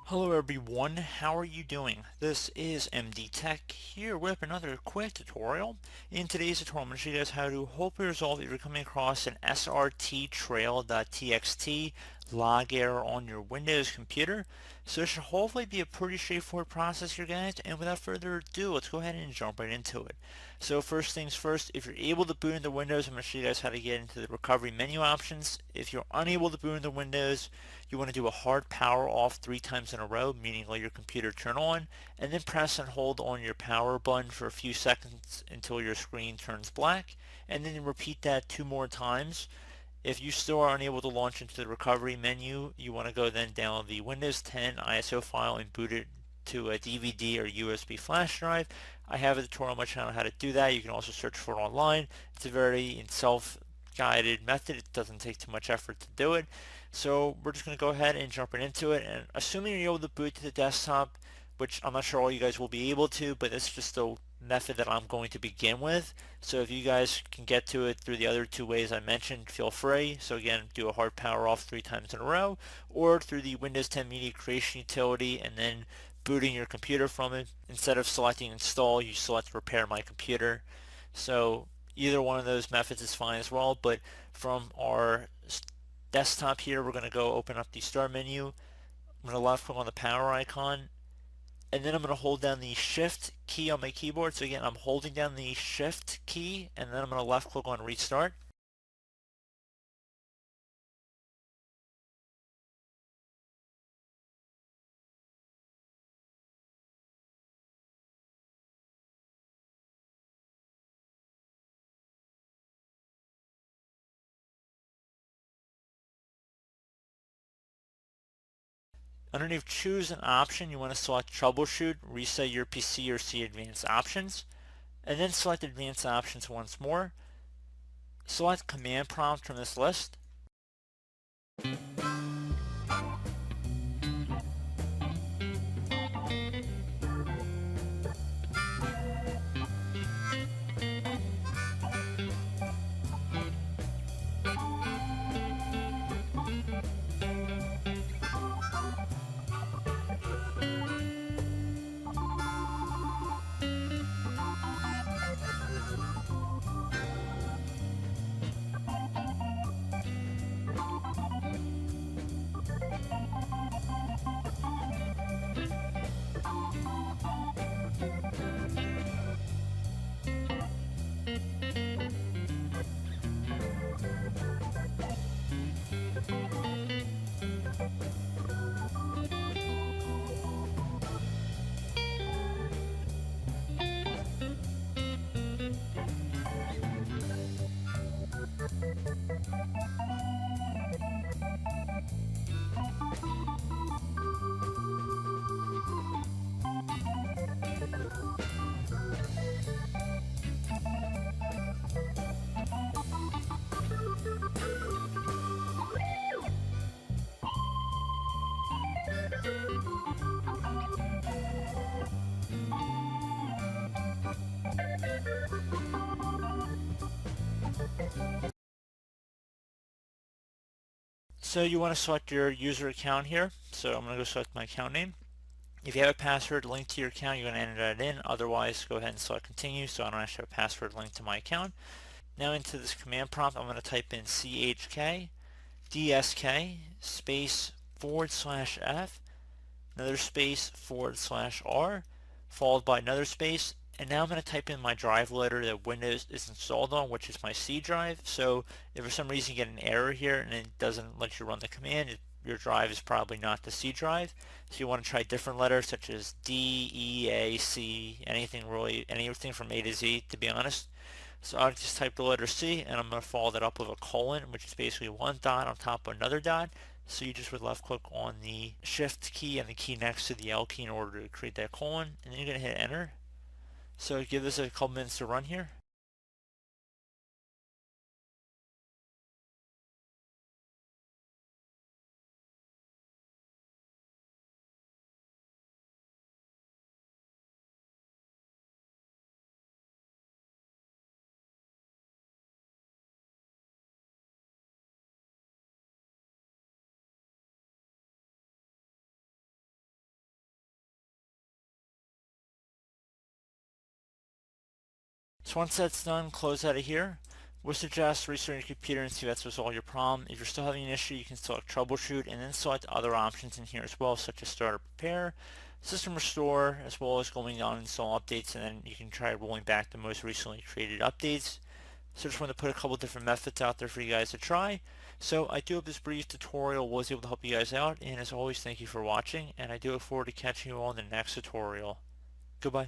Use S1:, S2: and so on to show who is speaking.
S1: Hello everyone, how are you doing? This is MD Tech here with another quick tutorial. In today's tutorial, I'm going to show you guys how to hopefully resolve if you're coming across an SrtTrail.txt log error on your Windows computer. So it should hopefully be a pretty straightforward process here, guys, and without further ado, let's go ahead and jump right into it. So first things first, if you're able to boot into Windows, I'm going to show you guys how to get into the recovery menu options. If you're unable to boot into Windows, you want to do a hard power off 3 times in a row, meaning let your computer turn on, and then press and hold on your power button for a few seconds until your screen turns black, and then repeat that 2 more times. If you still are unable to launch into the recovery menu, you want to go then down the Windows 10 ISO file and boot it to a DVD or USB flash drive. I have a tutorial on my channel on how to do that. You can also search for it online. It's a very self-guided method. It doesn't take too much effort to do it. So we're just going to go ahead and jump right into it. And assuming you're able to boot to the desktop, which I'm not sure all you guys will be able to, but it's just the method that I'm going to begin with. So if you guys can get to it through the other 2 ways I mentioned, feel free. So again, do a hard power off 3 times in a row, or through the Windows 10 Media Creation utility and then booting your computer from it. Instead of selecting install, you select repair my computer. So either one of those methods is fine as well, but from our desktop here, we're going to go open up the start menu. I'm going to left click on the power icon, and then I'm going to hold down the shift key on my keyboard. So again, I'm holding down the shift key, and then I'm going to left click on restart. Underneath choose an option, you want to select troubleshoot, reset your PC, or see advanced options, and then select advanced options once more. Select command prompt from this list. So you want to select your user account here. So I'm going to go select my account name. If you have a password linked to your account, you're going to enter that in. Otherwise, go ahead and select continue so I don't actually have a password linked to my account. Now into this command prompt, I'm going to type in chk dsk space /f, another space /r, followed by another space, and now I'm going to type in my drive loader that Windows is installed on, which is my C drive. So if for some reason you get an error here and it doesn't let you run the command, your drive is probably not the C drive. So you want to try different letters such as D, E, A, C, anything from A to Z, to be honest. So I'll just type the letter C, and I'm going to follow that up with a colon, which is basically one dot on top of another dot. So you just would left click on the shift key and the key next to the L key in order to create that colon, and then you're going to hit enter. So give this a couple minutes to run here. So once that's done, close out of here. We'll suggest restarting your computer and see if that's resolved your problem. If you're still having an issue, you can select troubleshoot and then select other options in here as well, such as start repair, system restore, as well as going down and install updates, and then you can try rolling back the most recently created updates. So just want to put a couple different methods out there for you guys to try. So I do hope this brief tutorial was able to help you guys out, and as always, thank you for watching, and I do look forward to catching you all in the next tutorial. Goodbye.